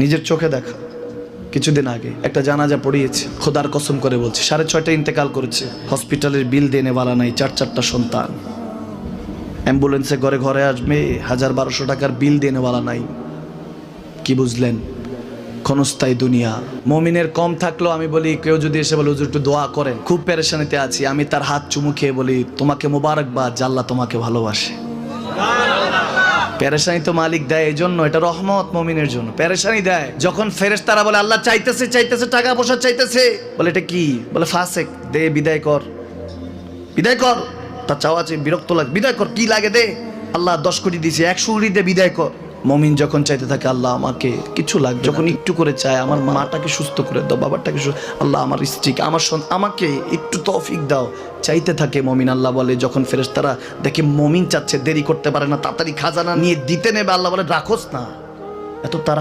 নিজের চোখে দেখা। কিছুদিন আগে একটা জানাজা পড়িয়েছে, খোদার কসম করে বলছে 6:30 ইন্তেকাল করেছে। হসপিটালের বিল দেনে বালা নাই, 4-4টা সন্তান। অ্যাম্বুলেন্সে ঘরে ঘরে আসবে, 1000-1200 টাকার বিল দেনে বালা নাই। কি বুঝলেন? ক্ষণস্থায়ী দুনিয়া। মুমিনের কম থাকলেও আমি বলি, কেউ যদি এসে বলে হুজুর একটু দোয়া করেন, খুব পেরেশানিতে আছি, আমি তার হাত চুমু খেয়ে বলি তোমাকে মোবারকবাদ, আল্লাহ তোমাকে ভালোবাসে। পেরেশানি তো মালিক দেয়, এই জন্য এটা রহমত মুমিনের জন্য। পেরেশানি দেয় যখন ফেরেশতারা বলে আল্লাহ চাইতেছে চাইতেছে, টাকা পয়সা চাইতেছে, বলে এটা কি? বলে ফাসেক, দে বিদায় কর, বিদায় কর। তার চাওয়া আছে, বিরক্ত লাগে, বিদায় কর, কি লাগে দে। আল্লাহ 10 কোটি দিয়েছে, 100 কোটি দিয়ে বিদায় কর। মুমিন যখন চাইতে থাকে আল্লাহ আমাকে কিছু লাগবে, যখন একটু করে চায় আমার মাটাকে সুস্থ করে দাও, বাবাটাকে আল্লাহ আমার স্ত্রীকে, আমার আমাকে একটু তৌফিক দাও, চাইতে থাকে মুমিন। আল্লাহ বলে যখন ফেরেশতারা দেখে মুমিন চাচ্ছে, দেরি করতে পারে না, তাড়াতাড়ি খাজানা নিয়ে দিতে নেবে, আল্লাহ বলে রাখোস না, এত তারা